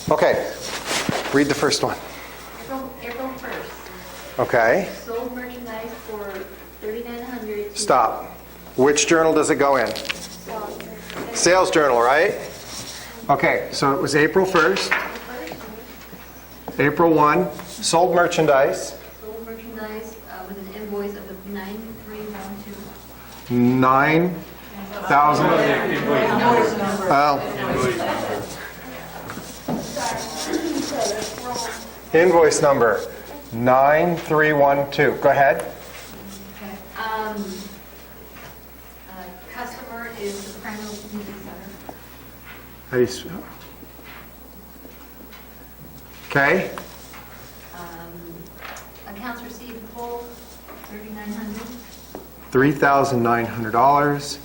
Okay, read the first one. April 1st. Okay, Sold merchandise for $3,900. stop. Which journal does it go in? Sales journal, right? Okay, so it was April 1st. April 1, sold merchandise. Sold merchandise with an invoice of 9312. 9,000. Invoice number 9312. Go ahead. Okay. Customer is Soprano Music Center. How do you spell? Okay. Accounts receivable, $3,900. $3,900.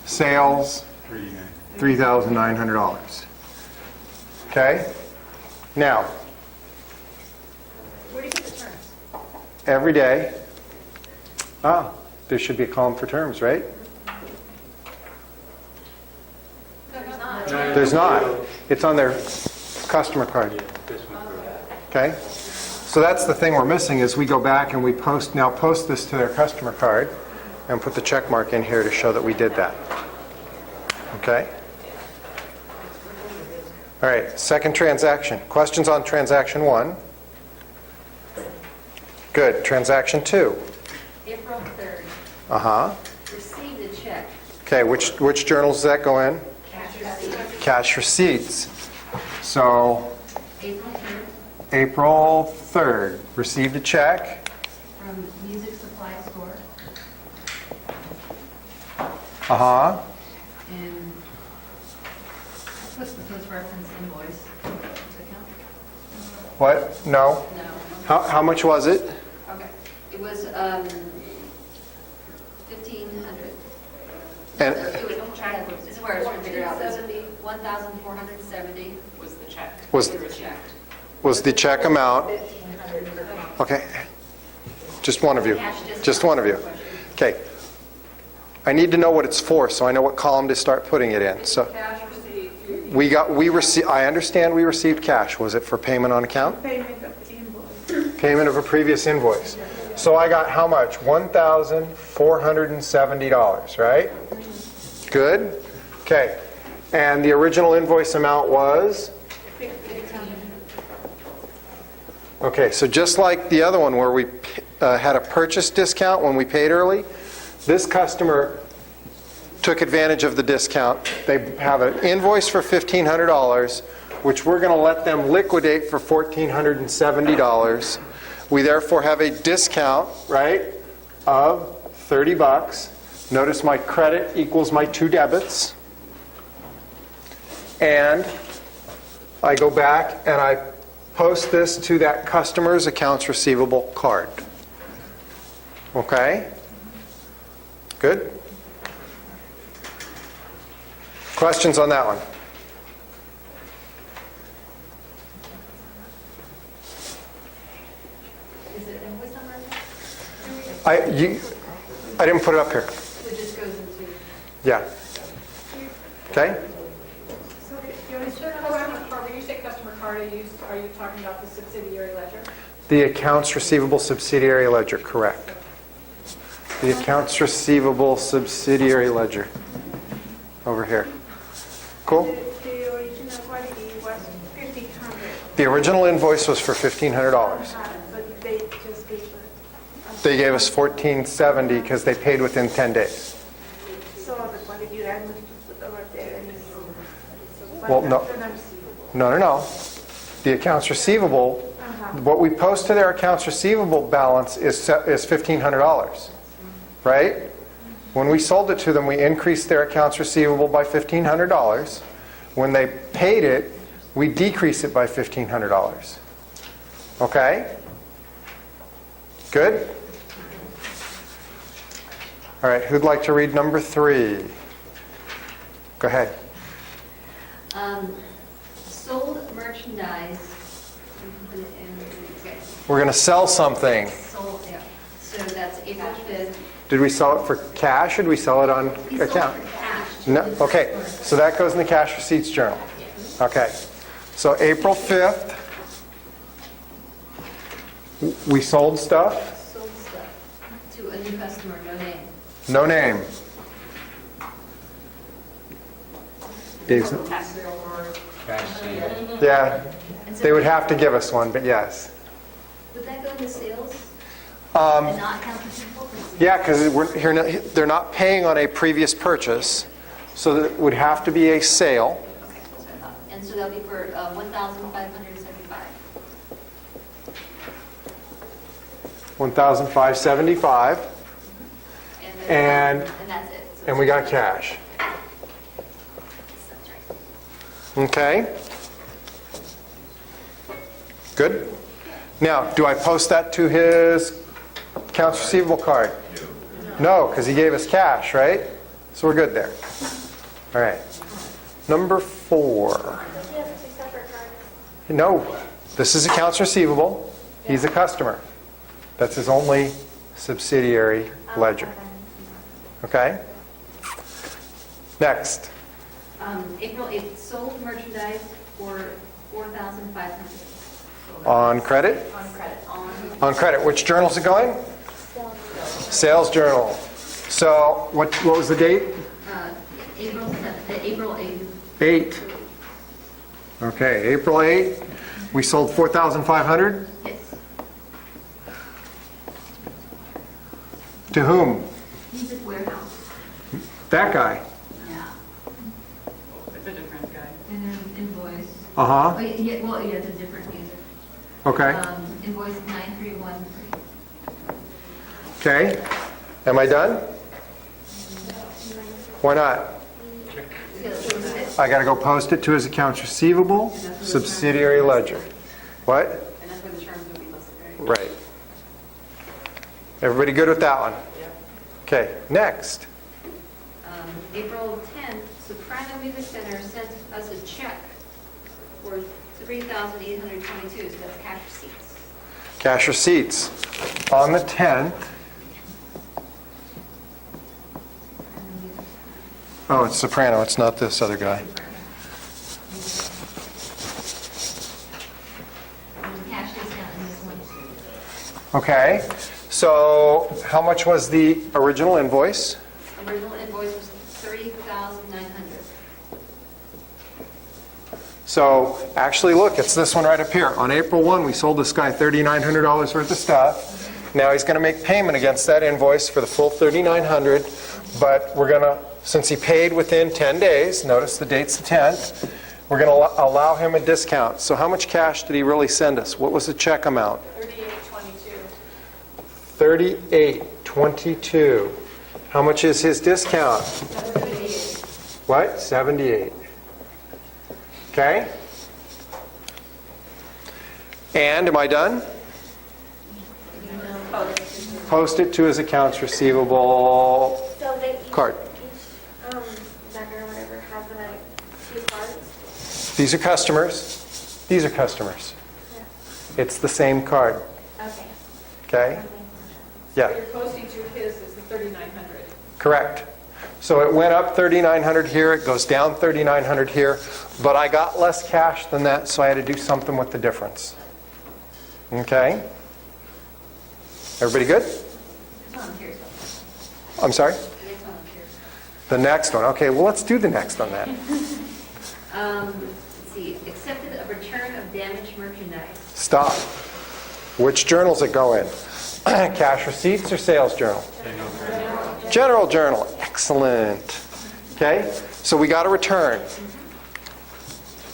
Sales, $3,900. Okay? Now, Where do you get the terms? every day, there should be a column for terms, right? There's not. There's not. It's on their customer card. Okay? So that's the thing we're missing is we go back and we post this to their customer card and put the check mark in here to show that we did that. Okay? All right, second transaction. Questions on transaction 1? Good. Transaction 2? April 3rd. Uh-huh. Received a check. Okay, which journals does that go in? Cash receipt. Cash receipts. So, April 3rd. April 3rd, received a check. From Music Supply Store. Uh-huh. And what's the post-reference invoice? Account? What? No. No. How much was it? Okay. It was $1,500. And It was check. This is where I was trying to figure out this. 1,470 was the check. Was- It checked. was the check amount? Okay. Just one of you. Just one of you. Okay. I need to know what it's for so I know what column to start putting it in. So Cash receipt. I understand we received cash. Was it for payment on account? Payment of invoice. Payment of a previous invoice. So I got how much? $1,470, right? Good. Okay. And the original invoice amount was? Okay, so just like the other one where we had a purchase discount when we paid early, this customer took advantage of the discount. They have an invoice for $1,500, which we're going to let them liquidate for $1,470. We therefore have a discount, right, of $30. Notice my credit equals my 2 debits. And I go back and I post this to that customer's accounts receivable card. Okay? Good? Questions on that one? Is it invoice number? I didn't put it up here. It just goes into... Yeah. Okay? So when you say customer card, are you talking about the subsidiary ledger? The accounts receivable subsidiary ledger, correct. The accounts receivable subsidiary ledger. Over here. Cool? The original quantity was $1,500. The original invoice was for $1,500. But they just gave it. They gave us $1,470 because they paid within 10 days. So the quantity I must put over there and Well, no. No. The accounts receivable, what we post to their accounts receivable balance is $1,500, right? When we sold it to them, we increased their accounts receivable by $1,500. When they paid it, we decreased it by $1,500. Okay? Good? All right, who'd like to read number 3? Go ahead. Sold merchandise. Okay. We're going to sell something. Sold, yeah. So that's April 5th. Did we sell it for cash or did we sell it on He sold account? for cash. No. Okay, so that goes in the cash receipts journal. Okay. So April 5th, we sold stuff, Sold stuff to a new customer, no name. no name. Dave's- Yeah, And so they would have to give us one, but yes. would that go into sales and not accounts receivable? Yeah, because they're not paying on a previous purchase, so that it would have to be a sale. Okay, that's what I thought. And so that'll be for 1,575. 1,575, And- that's it. So and we got cash. that's right. Okay? Good? Now, do I post that to his accounts receivable card? No, because he gave us cash, right? So we're good there. All right. Number 4. He has 2 separate cards. No, this is accounts receivable. He's a customer. That's his only subsidiary ledger. Okay? Next. April 8th, sold merchandise for 4,500. On credit? On credit. On credit. Which journal's it going? Sales journal. So what was the date? April 7th, April 8th. 8. Okay, April 8. We sold 4,500. Yes. To whom? Music warehouse. That guy. Yeah. It's a different guy. And there's an invoice. Oh, Uh-huh. yeah, well, yeah, it's a different music. Okay. Invoice 9313. Okay. Am I done? Why not? I got to go post it to his accounts receivable, subsidiary ledger. What? And that's where the terms would be listed, right? Right. Everybody good with that one? Okay, next. April 10th, Soprano Music Center sent us a check for $3,822, so that's cash receipts. Cash receipts. On the 10th. Oh, it's Soprano, it's not this other guy. There's a cash discount in this one. Okay, so how much was the original invoice? Original invoice was $3,900. So actually, look, it's this one right up here. On April 1, we sold this guy $3,900 worth of stuff. Now he's going to make payment against that invoice for the full $3,900, but we're going to, since he paid within 10 days, notice the date's the 10th, we're going to allow him a discount. So how much cash did he really send us? What was the check amount? $38.22. $38.22. How much is his discount? What? 78. Okay? And am I done? Post it to his accounts receivable So they card. each vendor or whatever has like 2 cards? These are customers. These are customers. It's the same card. Okay. Okay? Yeah, What you're posting to his is the 3,900. correct. So it went up 3,900 here, it goes down 3,900 here, but I got less cash than that, so I had to do something with the difference. Okay? Everybody good? This one I'm curious about. I'm sorry? The next one I'm curious The next one. Okay, well, let's do the next on that. about. Let's see, accepted a return of damaged merchandise. Stop. Which journals it go in? Cash receipts or sales journal? General journal. Excellent. Okay, so we got a return.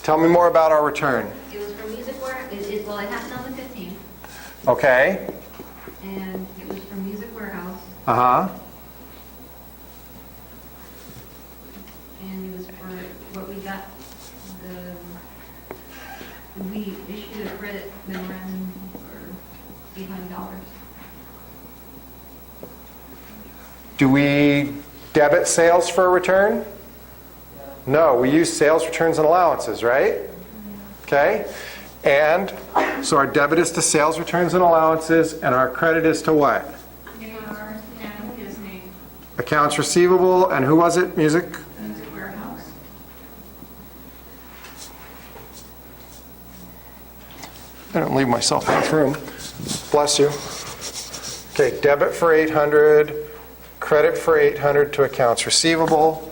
Tell me more about our return. It was from Music Warehouse, well, it happened on the 15th, Okay. and it was from Music Warehouse, Uh-huh. and it was for what we got, we issued a credit memorandum for $800. Do we debit sales for a return? No, we use sales returns and allowances, right? Okay? And so our debit is to sales returns and allowances, and our credit is to what? AR and his name. Accounts receivable, and who was it? Music? Music warehouse. I don't leave myself enough room. Bless you. Okay, debit for 800, credit for 800 to accounts receivable.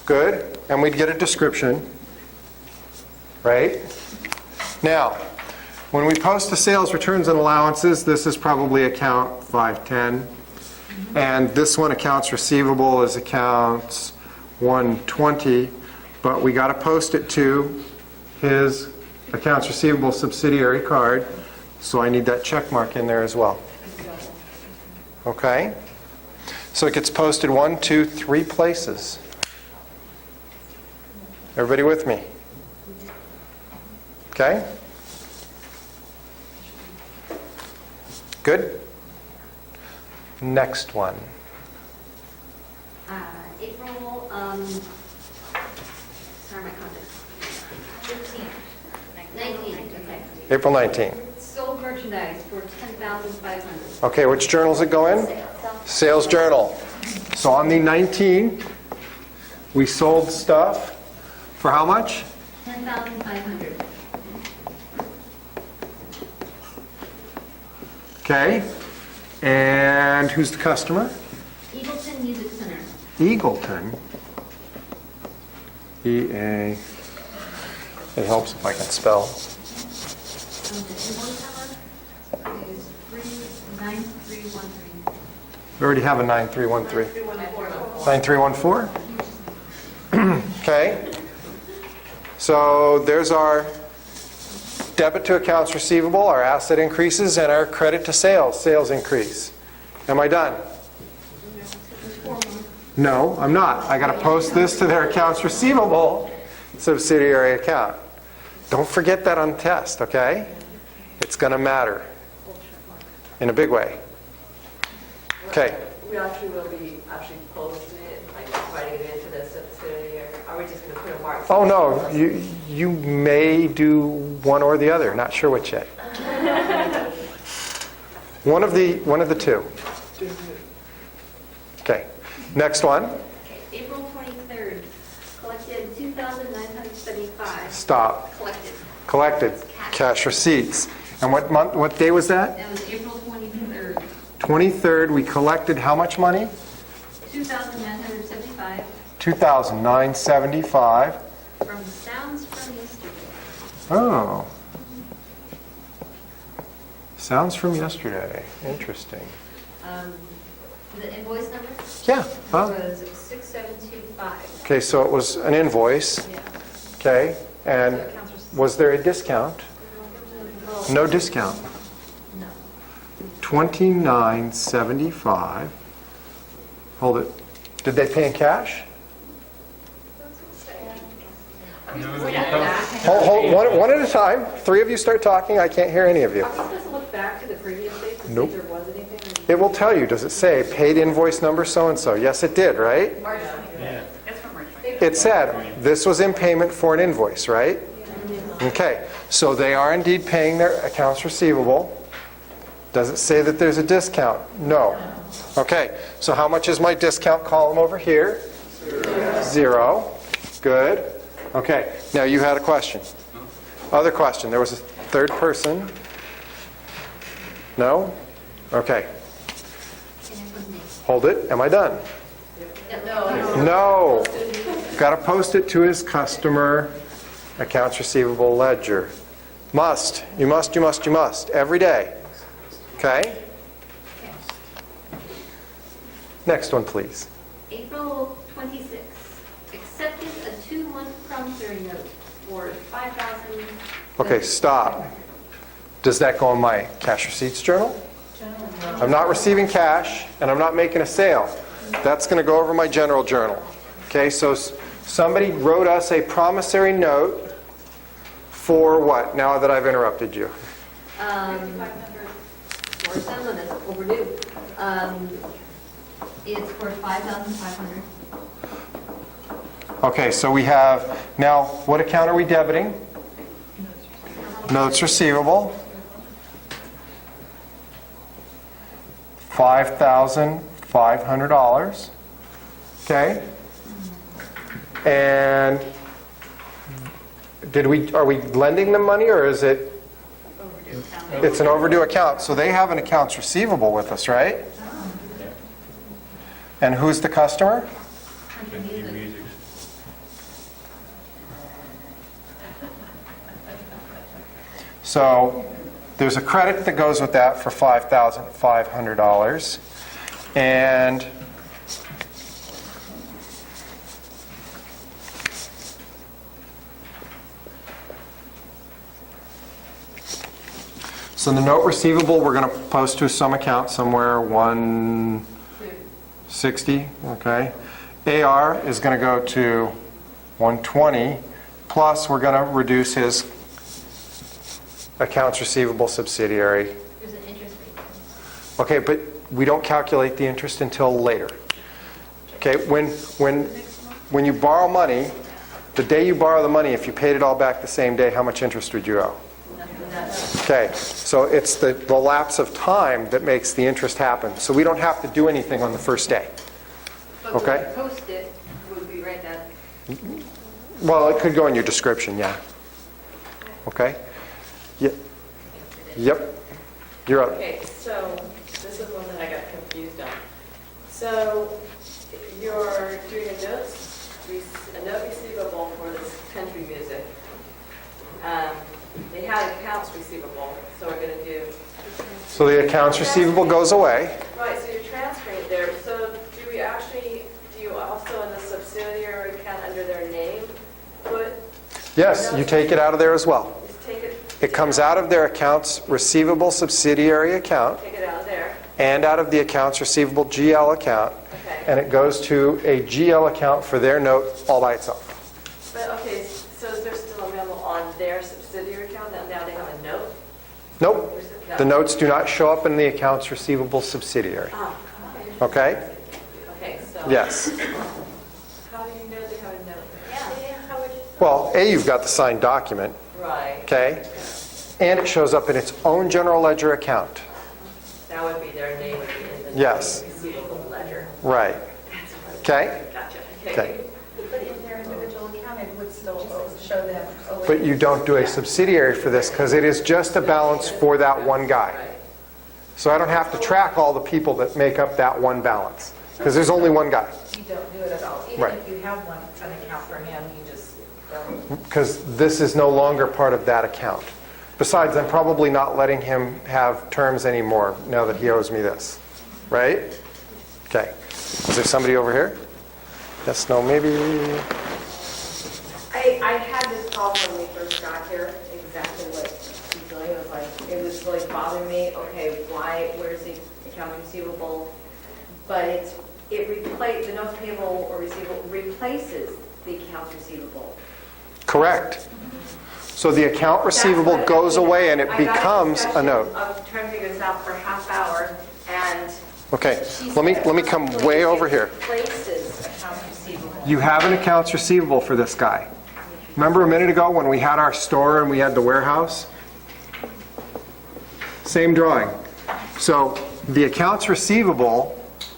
Good. And we'd get a description, right? Now, when we post the sales returns and allowances, this is probably account 510. And this one, accounts receivable, is accounts 120. But we got to post it to his accounts receivable subsidiary card. So I need that check mark in there as well. Okay? So it gets posted 1, 2, 3 places. Everybody with me? Okay? Good? Next one. April, sorry, my context. 19, okay. April 19. Sold merchandise for $10,500. Okay, which journal does it go in? Sales journal. So on the 19, we sold stuff for how much? $10,500. Okay. And who's the customer? Eagleton Music Center. Eagleton. E-A. It helps if I can spell. The invoice number is 39313. We already have a 9313. 9314? Okay. So there's our debit to accounts receivable, our asset increases, and our credit to sales increase. Am I done? No, I'm not. I got to post this to their accounts receivable subsidiary account. Don't forget that on the test, okay? It's going to matter in a big way. Okay. We actually will be posting it, like writing it into the subsidiary, or are we just going to put a mark? Oh no, you may do one or the other. Not sure which yet. One of the two. Okay. Next one. Okay, April 23rd, collected $2,975. Stop. Collected. Collected. Cash receipts. And what month? What day was that? That was April 23rd. 23rd. We collected how much money? $2,975 $2,975. from Sounds from Yesterday. Oh. Sounds from yesterday. Interesting. The invoice number Yeah. Huh? was 6725. Okay, so it was an invoice. Yeah. Okay. And So accounts receivable. was there a discount? No discount. No. $29.75. Hold it. Did they pay in cash? Hold one at a time. 3 of you start talking. I can't hear any of you. Are we supposed to look back to the previous dates to see Nope. if there was anything? It will tell you. Does it say paid invoice number so-and-so? Yes, it did, right? It's from March. It said this was in payment for an invoice, right? Okay, so they are indeed paying their accounts receivable. Does it say that there's a discount? No. Okay, so how much is my discount column over here? 0. Good. Okay, now you had a question. Other question. There was a third person. No? Okay. Hold it. Am I done? No. Got to post it to his customer accounts receivable ledger. Must. You must, you must, you must. Every day. Okay? Next one, please. April 26th, accepted a 2-month promissory note for $5,000. Okay, stop. Does that go in my cash receipts journal? I'm not receiving cash, and I'm not making a sale. That's going to go over my general journal. Okay, so somebody wrote us a promissory note for what? Now that I've interrupted you. For some of it's overdue. It's for $5,500. Okay, so we have, now, what account are we debiting? Notes receivable. $5,500. Okay? And are we lending them money, or is it It's an overdue account, so they have an accounts receivable with us, right? And who's the customer? Country music. So there's a credit that goes with that for $5,500. And so the note receivable, we're going to post to some account somewhere, 160, okay? AR is going to go to 120, plus we're going to reduce his accounts receivable subsidiary. There's an interest rate. Okay, but we don't calculate the interest until later. Okay, when you borrow money, the day you borrow the money, if you paid it all back the same day, how much interest would you owe? Okay, so it's the lapse of time that makes the interest happen. So we don't have to do anything on the first day. But Okay. when we post it, would we write that? Well, it could go in your description, yeah. Okay? Yep. Yep. You're up. Okay, so this is one that I got confused on. So you're doing a note receivable for this country music. They had accounts receivable, so we're going to do... So the accounts receivable goes away. Right, so you're transferring it there. So do you also in the subsidiary account under their name put... Yes, you take it out of there as well. Just take it... It comes out of their accounts receivable subsidiary account Take it out of there. and out of the accounts receivable GL account, Okay. and it goes to a GL account for their note all by itself. But, okay, so is there still a memo on their subsidiary account? Now they have a note? Nope. No. The notes do not show up in the accounts receivable subsidiary. Oh, Okay? okay, so... Yes. How do you know they have a note? Yeah, how would you? Well, you've got the signed document, Right. okay? And it shows up in its own general ledger account. That would be their name would be in the Yes. receivable ledger. Right. Okay? Gotcha. Okay. But in their individual account, it would still show them. But you don't do a subsidiary for this because it is just a balance for that one guy. Right. So I don't have to track all the people that make up that one balance because there's only one guy. You don't do it at all. Even Right. if you have an account for him, you just don't. Because this is no longer part of that account. Besides, I'm probably not letting him have terms anymore now that he owes me this. Right? Okay. Is there somebody over here? Yes, no, maybe. I had this problem when we first got here, exactly what Julia was like. It was like bothering me, okay, where's the account receivable? But the notes payable or receivable replaces the accounts receivable. Correct. So the account receivable goes away and it becomes a note. I was trying to figure this out for a half hour, and Okay, let me come way over here. replaces accounts receivable. You have an accounts receivable for this guy. Remember a minute ago when we had our store and we had the warehouse? Same drawing. So the accounts receivable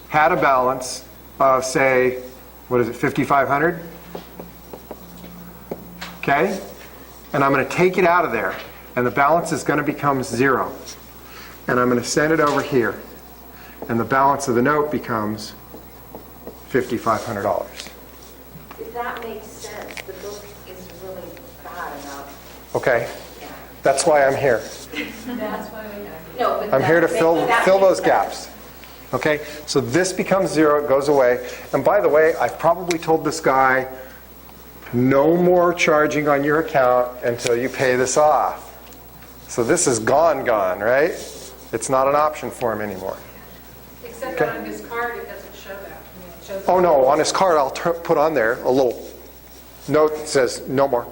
had a balance of, say, what is it, 5,500? Okay? And I'm going to take it out of there, and the balance is going to become 0. And I'm going to send it over here, and the balance of the note becomes $5,500. If that makes sense, the book is really bad enough. Okay? That's why I'm here. That's why we have. No, but I'm here to that fill makes those sense. gaps. Okay? So this becomes 0, it goes away. And by the way, I've probably told this guy, no more charging on your account until you pay this off. So this is gone, right? It's not an option for him anymore. Except Okay. on his card, it doesn't show that. I mean, it shows. Oh no, on his card I'll put on there a little note that says no more.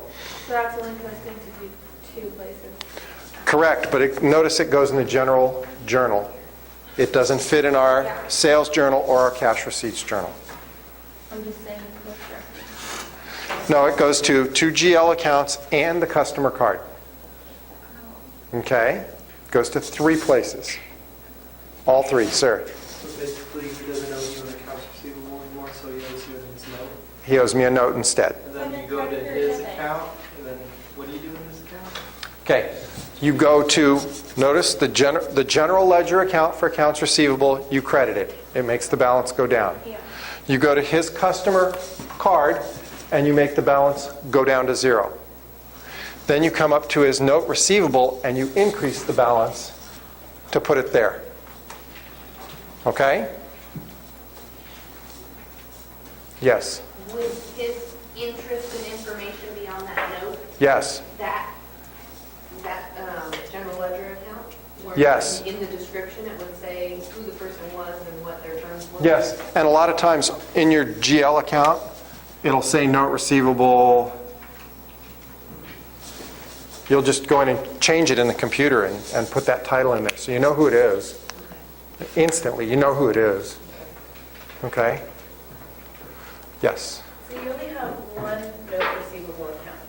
So that's only posting to do 2 places. Correct, but notice it goes in the general journal. It doesn't fit in our sales journal or our cash receipts journal. I'm just saying, look sure. No, it goes to 2 GL accounts and the customer card. Okay? It goes to 3 places. All 3, sir. So basically, he doesn't owe you an accounts receivable anymore, so he owes you his note. He owes me a note instead. And then you go to his account, and then what do you do in his account? Okay, you go to, notice the general ledger account for accounts receivable, you credit it. It makes the balance go down. You go to his customer card and you make the balance go down to 0. Then you come up to his note receivable and you increase the balance to put it there. Okay? Yes. Would his interest and information be on that note? Yes. That general ledger account? Where Yes. In the description, it would say who the person was and what their terms were? Yes. And a lot of times in your GL account, it'll say note receivable. You'll just go in and change it in the computer and put that title in there. So you know who it is. Instantly, you know who it is. Okay? Yes. So you only have one note receivable account.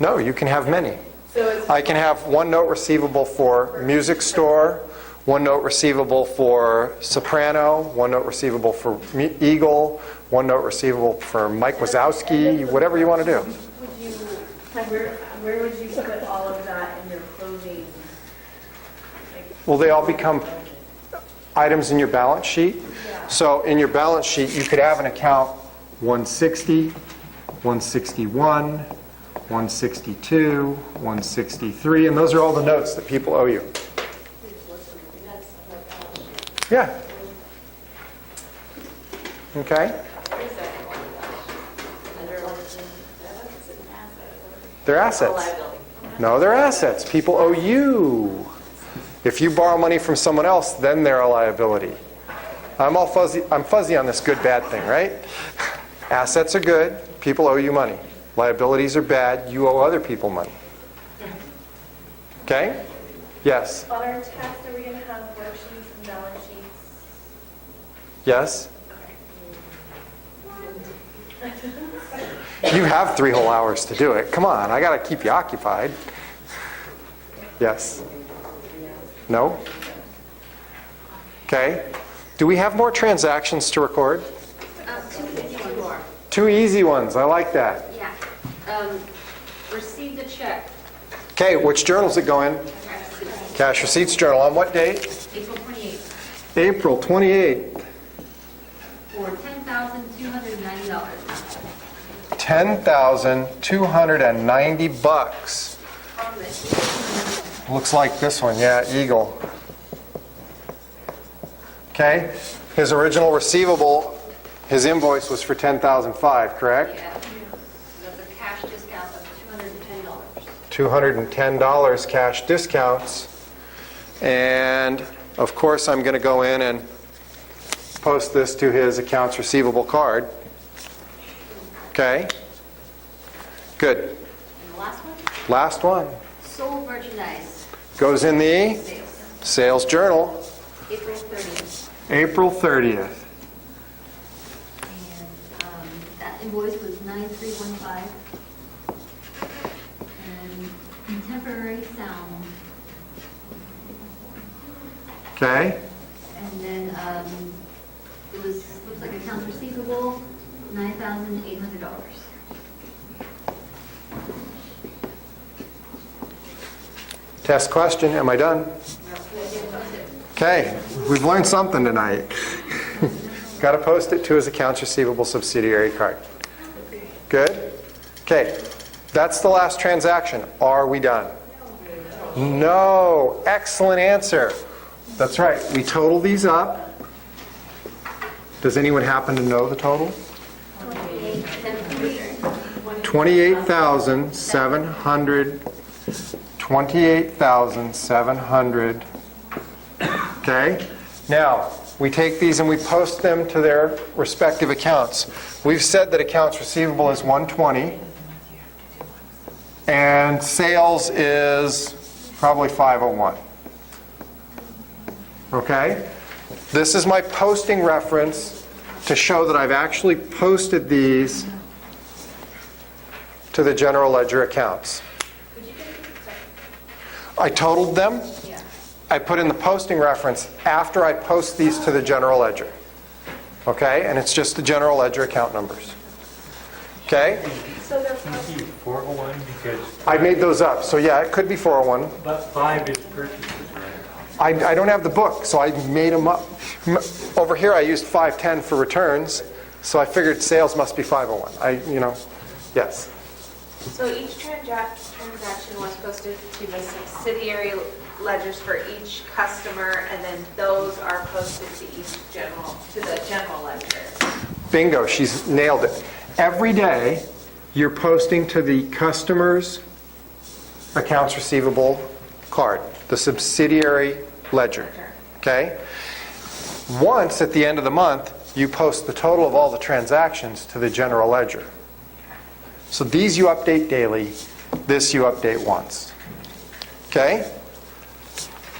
No, you can have many. So it's I can have one note receivable for music store, one note receivable for soprano, one note receivable for Eagle, one note receivable for Mike Wazowski, whatever you want to do. Would you, where would you put all of that in your closing? Will they all become items in your balance sheet? So in your balance sheet, you could have an account 160, 161, 162, 163, and those are all the notes that people owe you. Yeah. Okay? They're assets. No, they're assets. People owe you. If you borrow money from someone else, then they're a liability. I'm fuzzy on this good bad thing, right? Assets are good. People owe you money. Liabilities are bad. You owe other people money. Okay? Yes. On our test, are we going to have worksheets and balance sheets? Yes. You have 3 whole hours to do it. Come on, I got to keep you occupied. Yes. No? Okay. Do we have more transactions to record? 252 more. 2 easy ones. I like that. Yeah. Received a check. Okay, which journal does it go in? Cash Receipts Journal. On what date? April 28th April 28th. for $10,290. $10,290. From the Looks like this one. Yeah, Eagle. Okay. His original receivable, his invoice was for $10,005, correct? Yeah. That's a cash discount of $210. $210 cash discounts. And of course, I'm going to go in and post this to his accounts receivable card. Okay? Good. And the last one? Last one. Sold merchandise. Goes in the Sales. sales journal, April 30th. April 30th. And that invoice was 9315. And contemporary sound. Okay? And then it was, looks like accounts receivable, $9,800. Test question. Am I done? Okay. We've learned something tonight. Got to post it to his accounts receivable subsidiary card. Good? Okay. That's the last transaction. Are we done? No. Excellent answer. That's right. We total these up. Does anyone happen to know the total? 28,700. 28,700. Okay? Now, we take these and we post them to their respective accounts. We've said that accounts receivable is 120 and sales is probably 501. Okay? This is my posting reference to show that I've actually posted these to the general ledger accounts. I totaled them. I put in the posting reference after I post these to the general ledger. Okay? And it's just the general ledger account numbers. Okay? So they're Can you 401 because, I made those up, so yeah, it could be 401. but 5 is purchases, right? I don't have the book, so I made them up. Over here, I used 510 for returns, so I figured sales must be 501. Yes. So each transaction was posted to the subsidiary ledgers for each customer, and then those are posted to the general ledger. Bingo, she's nailed it. Every day, you're posting to the customer's accounts receivable card, the subsidiary ledger, okay? Once, at the end of the month, you post the total of all the transactions to the general ledger. So these you update daily, this you update once, okay?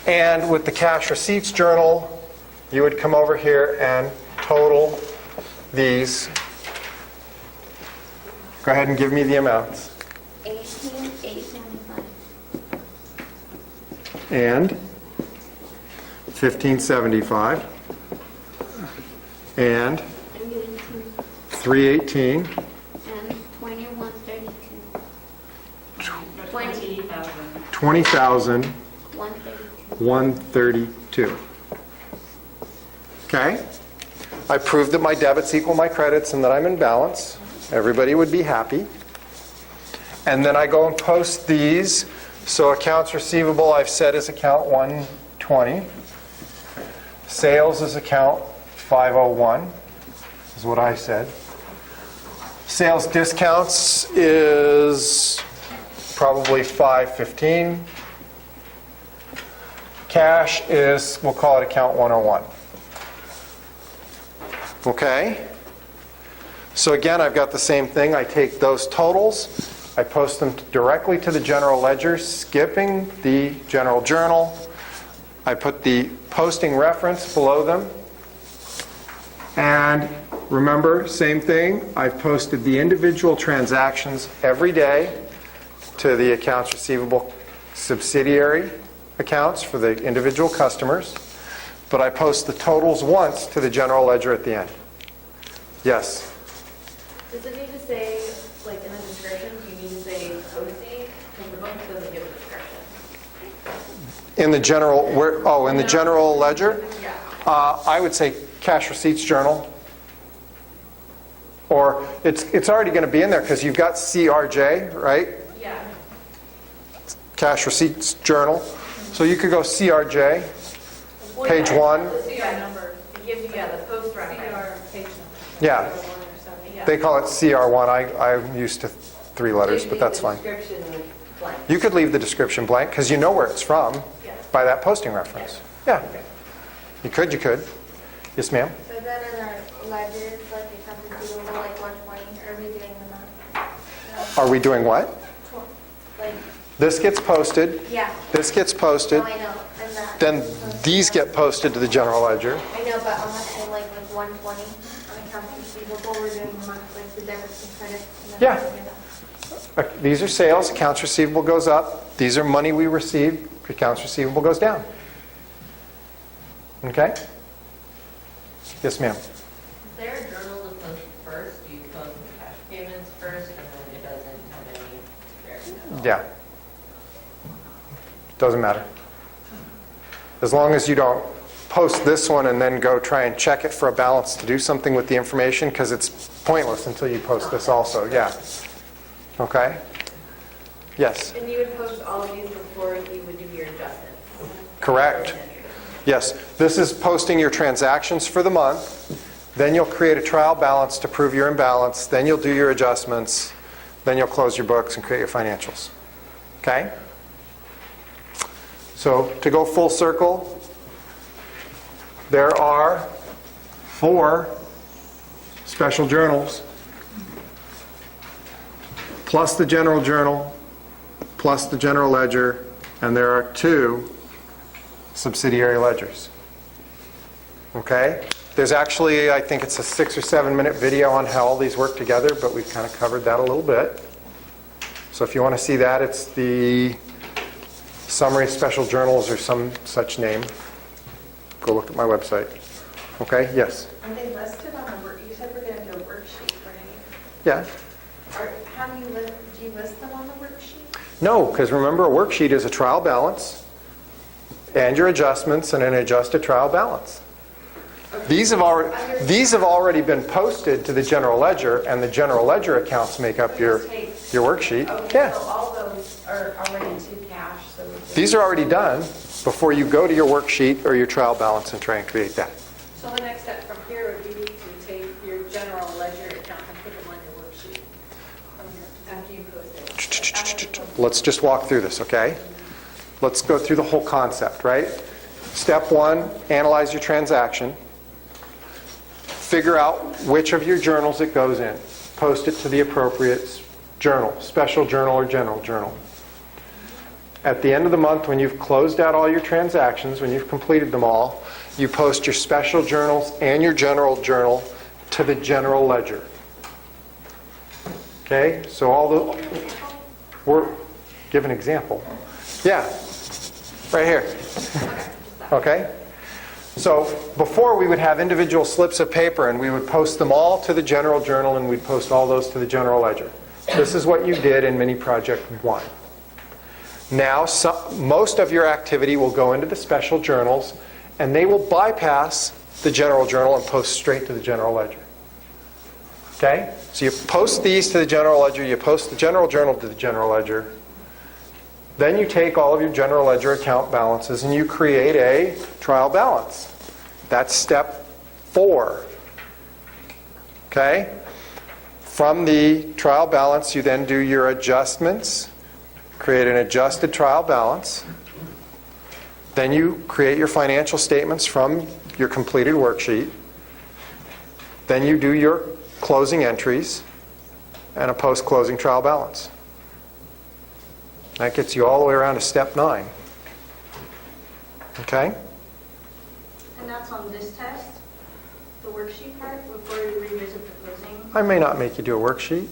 And with the cash receipts journal, you would come over here and total these. Go ahead and give me the amounts. 18,875. And 1575. And 318. And 2132. 20,000. 132. 132. Okay? I proved that my debits equal my credits and that I'm in balance. Everybody would be happy. And then I go and post these. So accounts receivable I've set is account 120. Sales is account 501, is what I said. Sales discounts is probably 515. Cash is, we'll call it account 101. Okay? So again, I've got the same thing. I take those totals, I post them directly to the general ledger, skipping the general journal. I put the posting reference below them. And remember, same thing, I've posted the individual transactions every day to the accounts receivable subsidiary accounts for the individual customers, but I post the totals once to the general ledger at the end. Yes? Does it need to say, like in the description, do you need to say posting? Because the book doesn't give a description. In the general, in the general ledger? Yeah. I would say cash receipts journal. Or it's already going to be in there because you've got CRJ, right? Yeah. Cash receipts journal. So you could go CRJ, page 1. The CR number. It gives you, the post reference. CR page number. Yeah. CR 1 or something, yeah. They call it CR1. I'm used to 3 letters, but that's fine. Description blank. You could leave the description blank because you know where it's from Yeah. by that posting reference. Yeah. You could. Yes, ma'am? So then in our ledgers, like it comes receivable, like 120, are we doing the month? Are we doing what? Like, This gets posted. yeah. This gets posted. No, I know. And that. Then these get posted to the general ledger. I know, but I'm saying like 120 on accounts receivable, we're doing the month, like the debits and credits. And then Yeah. we're doing that. These are sales. Accounts receivable goes up. These are money we receive. Accounts receivable goes down. Okay? Yes, ma'am. Is there a journal to post first? Do you post the cash payments first and then it doesn't have any bearing at all? Yeah. Doesn't matter. As long as you don't post this one and then go try and check it for a balance to do something with the information, because it's pointless until you post this also. Yeah. Okay? Yes. And you would post all of these before you would do your adjustments. Correct. Yes. This is posting your transactions for the month. Then you'll create a trial balance to prove you're in balance. Then you'll do your adjustments. Then you'll close your books and create your financials. Okay? So to go full circle, there are 4 special journals, plus the general journal, plus the general ledger, and there are 2 subsidiary ledgers. Okay? There's actually, I think it's a 6 or 7 minute video on how all these work together, but we've kind of covered that a little bit. So if you want to see that, it's the Summary Special Journals or some such name. Go look at my website. Okay? Yes? Are they listed on the work, you said we're going to do a worksheet, right? Yeah. How do you list them on the worksheet? No, because remember, a worksheet is a trial balance and your adjustments and an adjusted trial balance. These have already been posted to the general ledger, and the general ledger accounts make up your worksheet. Okay, Yeah. so all those are already to cash, so we just- These are already done before you go to your worksheet or your trial balance and try and create that. So the next step from here would be to take your general ledger account and put them on your worksheet after you post it. Let's just walk through this, okay? Let's go through the whole concept, right? Step one, analyze your transaction. Figure out which of your journals it goes in. Post it to the appropriate journal, special journal or general journal. At the end of the month, when you've closed out all your transactions, when you've completed them all, you post your special journals and your general journal to the general ledger. Okay? So give an example. Yeah, right here. Okay? So before we would have individual slips of paper and we would post them all to the general journal and we'd post all those to the general ledger. This is what you did in mini project 1. Now most of your activity will go into the special journals and they will bypass the general journal and post straight to the general ledger. Okay? So you post these to the general ledger, you post the general journal to the general ledger. Then you take all of your general ledger account balances and you create a trial balance. That's step 4. Okay? From the trial balance, you then do your adjustments, create an adjusted trial balance. Then you create your financial statements from your completed worksheet. Then you do your closing entries and a post-closing trial balance. That gets you all the way around to step 9. Okay? And that's on this test, the worksheet part, before we revisit the closing? I may not make you do a worksheet.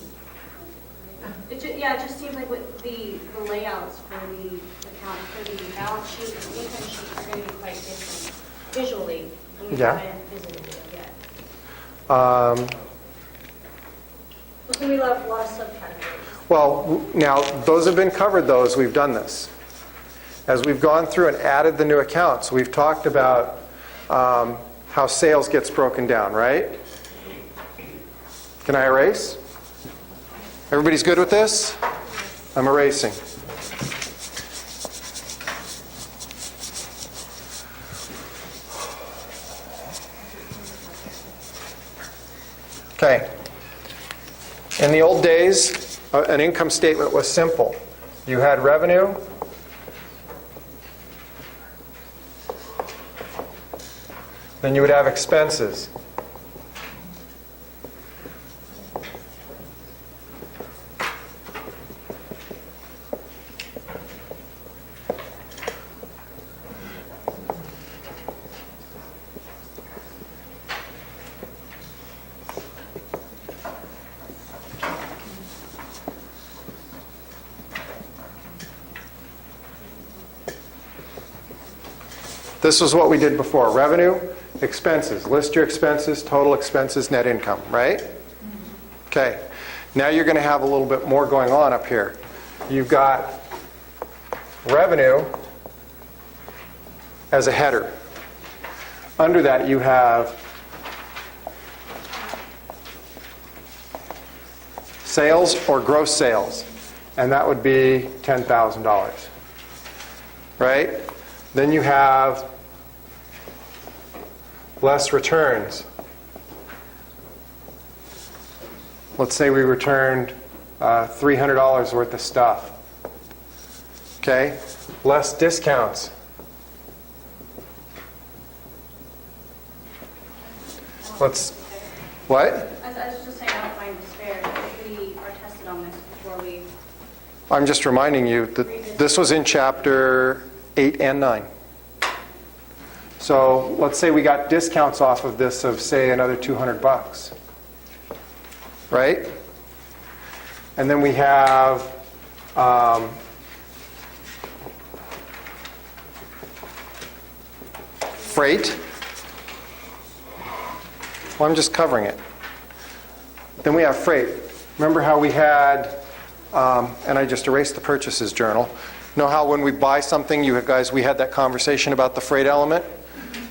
It just seems like with the layouts for the account, for the balance sheet and income sheet are going to be quite different visually when you Yeah. haven't visited it yet. Um, There's going to be a lot of subcategories. Well, now, those have been covered, those. We've done this. As we've gone through and added the new accounts, we've talked about how sales gets broken down, right? Can I erase? Everybody's good with this? I'm erasing. Okay. In the old days, an income statement was simple. You had revenue, then you would have expenses. This was what we did before. Revenue, expenses. List your expenses, total expenses, net income, right? Okay. Now you're going to have a little bit more going on up here. You've got revenue as a header. Under that you have sales or gross sales, and that would be $10,000, right? Then you have less returns. Let's say we returned $300 worth of stuff. Okay? Less discounts. What? I was just saying, I don't find this fair if we are tested on this before we... I'm just reminding you that this was in chapter 8 and 9. So let's say we got discounts off of this of, say, another $200. Right? And then we have freight. Well, I'm just covering it. Then we have freight. Remember how we had and I just erased the purchases journal. Know how when we buy something, you guys, we had that conversation about the freight element,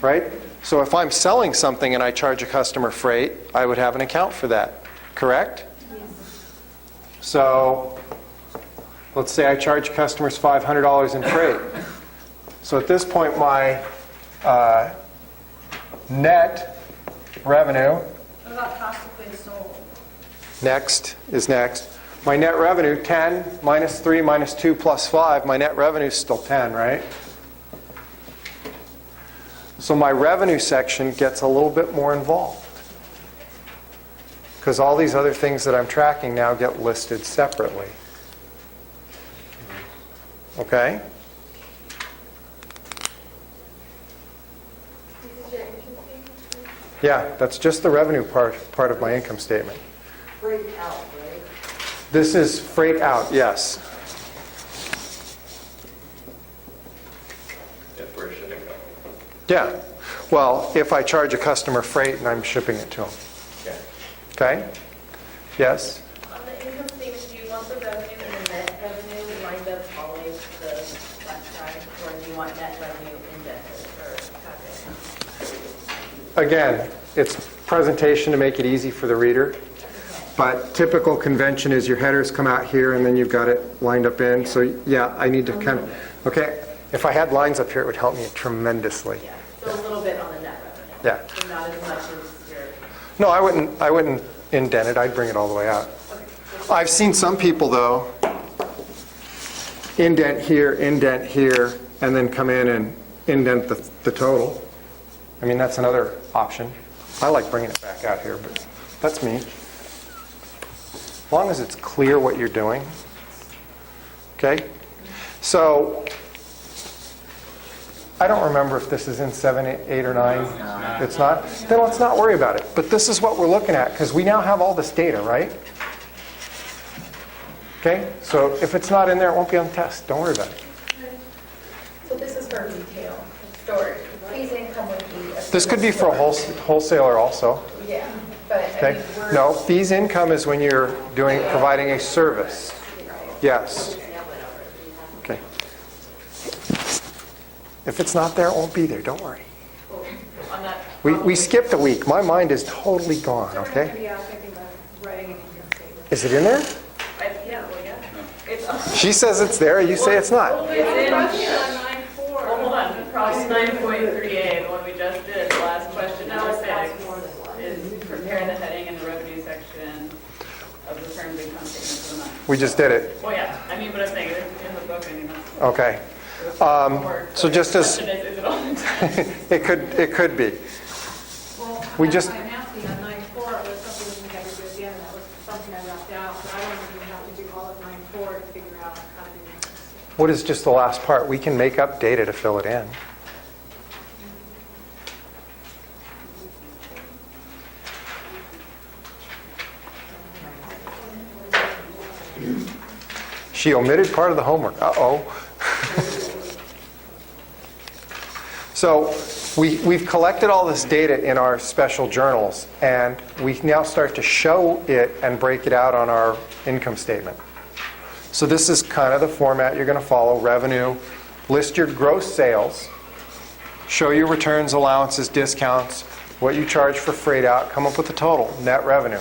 right? So if I'm selling something and I charge a customer freight, I would have an account for that, correct? So let's say I charge customers $500 in freight. So at this point, my net revenue, What about cost of goods sold? next. My net revenue, 10 minus 3 minus 2 plus 5. My net revenue is still 10, right? So my revenue section gets a little bit more involved, because all these other things that I'm tracking now get listed separately. Okay? This is your income statement? Yeah, that's just the revenue part of my income statement. Break out, right? This is freight out, yes. If we're shipping them. Yeah. Well, if I charge a customer freight and I'm shipping it to them. Okay. Okay? Yes? On the income statement, do you want the revenue and the net revenue lined up always to the left side? Or do you want net revenue indented or calculated? Again, it's presentation to make it easy for the reader. But typical convention is your headers come out here and then you've got it lined up in. So yeah, I need to kind of, okay, if I had lines up here, it would help me tremendously. Yeah, so a little bit on the net revenue. Yeah. So not as much as your, No, I wouldn't indent it. I'd bring it all the way out. I've seen some people, though, indent here, and then come in and indent the total. I mean, that's another option. I like bringing it back out here, but that's me. As long as it's clear what you're doing. Okay? So, I don't remember if this is in 7, 8, or 9. It's not? Then let's not worry about it. But this is what we're looking at, because we now have all this data, right? Okay? So if it's not in there, it won't be on the test. Don't worry about it. So this is for retail, storage. Fees income would be. This could be for a wholesaler also. Yeah, but I Okay? mean, we're. No, fees income is when you're providing a service. Yes. Okay. If it's not there, it won't be there. Don't worry. on that. We skipped a week. My mind is totally gone, okay? Yeah, I was thinking about writing an income statement. Is it in there? Yeah, well, yeah. It's She says it's there. You say it's not. It's in, well, hold on, process 9.3A, the one we just did, the last question, number 6, is preparing the heading in the revenue section of the terms income statement for the month. We just did it. Well, yeah, I mean, but I'm saying, it's in the book, I mean, that's. Okay. homework, So just the as question is it on the test? it could be. Well, We just- I'm asking on 9.4, it was something we had to do at the end, and that was something I left out, but I don't even have to do all of 9.4 to figure out how to do this. What is just the last part? We can make up data to fill it in. She omitted part of the homework. Uh-oh. So we've collected all this data in our special journals, and we now start to show it and break it out on our income statement. So this is kind of the format you're going to follow. Revenue, list your gross sales, show your returns, allowances, discounts, what you charge for freight out, come up with the total, net revenue.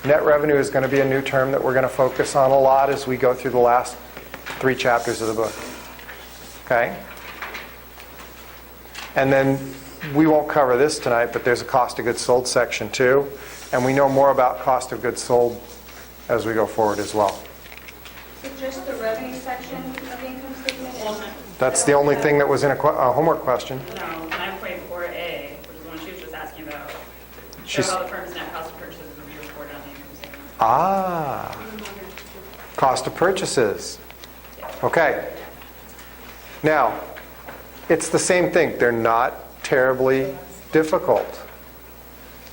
Net revenue is going to be a new term that we're going to focus on a lot as we go through the last 3 chapters of the book. Okay? And then we won't cover this tonight, but there's a cost of goods sold section too. And we know more about cost of goods sold as we go forward as well. So just the revenue section of the income statement? That's the only thing that was in a homework question. No, 9.4A, which is the one she was just asking about. Show She's- how the firm's net cost of purchases would be reported on the income statement. Ah, cost of purchases. Okay. Now, it's the same thing. They're not terribly difficult.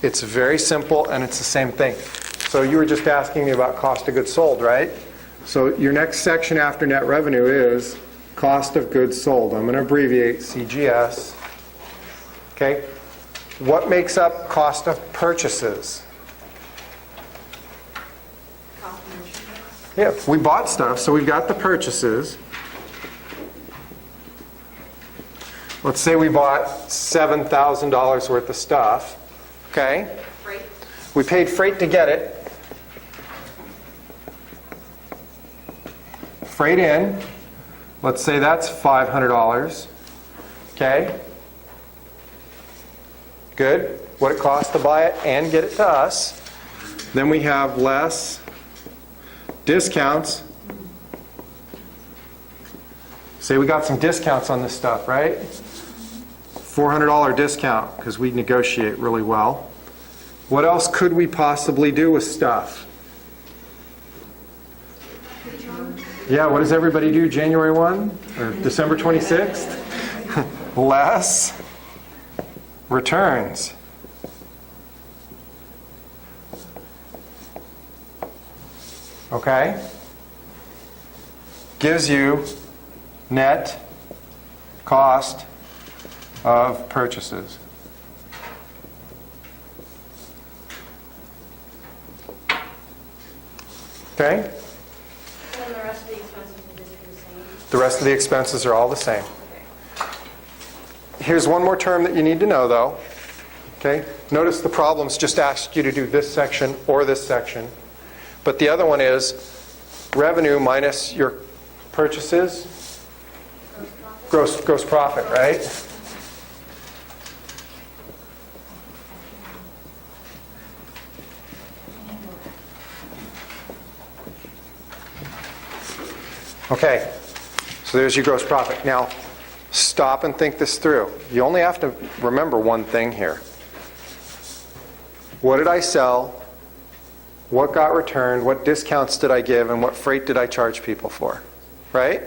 It's very simple, and it's the same thing. So you were just asking me about cost of goods sold, right? So your next section after net revenue is cost of goods sold. I'm going to abbreviate CGS. Okay? What makes up cost of purchases? Yeah, we bought stuff, so we've got the purchases. Let's say we bought $7,000 worth of stuff, okay? Right? We paid freight to get it. Freight in, let's say that's $500, okay? Good. What it costs to buy it and get it to us. Then we have less discounts. Say we got some discounts on this stuff, right? $400 discount because we negotiate really well. What else could we possibly do with stuff? Yeah, what does everybody do January 1 or December 26th? Less returns. Okay? Gives you net cost of purchases. Okay? And the rest of the expenses will just be the same. The rest of the expenses are all the same. Here's one more term that you need to know, though. Okay? Notice the problems just asked you to do this section or this section. But the other one is revenue minus your purchases, gross profit, right? Okay, so there's your gross profit. Now, stop and think this through. You only have to remember one thing here. What did I sell? What got returned? What discounts did I give? And what freight did I charge people for? Right?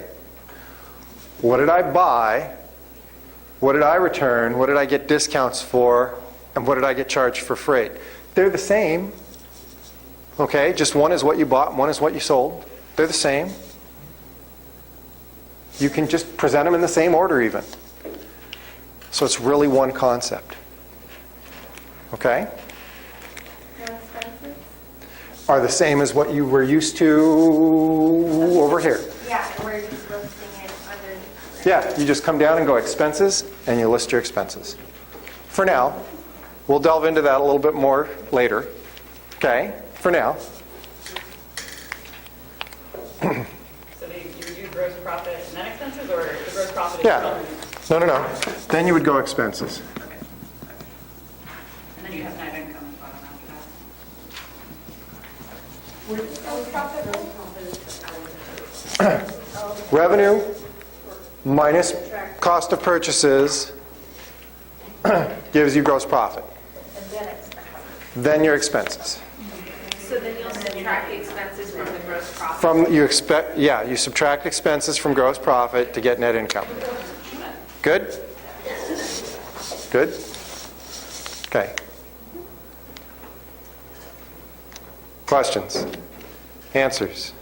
What did I buy? What did I return? What did I get discounts for? And what did I get charged for freight? They're the same. Okay, just one is what you bought and one is what you sold. They're the same. You can just present them in the same order even. So it's really one concept. Okay? Are the same as what you were used to over here. Yeah, and we're just listing it under. Yeah, you just come down and go expenses, and you list your expenses. For now, we'll delve into that a little bit more later. Okay? For now. So you do gross profit and then expenses, or the gross profit is Yeah. No. Then you would go expenses. Okay. And then you have net income as well after that. Revenue minus cost of purchases gives you gross profit. Then your expenses. So then you'll subtract the expenses from the gross profit. You subtract expenses from gross profit to get net income. Good? Good? Okay. Questions? Answers?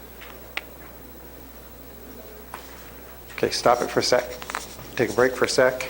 Okay, stop it for a sec. Take a break for a sec.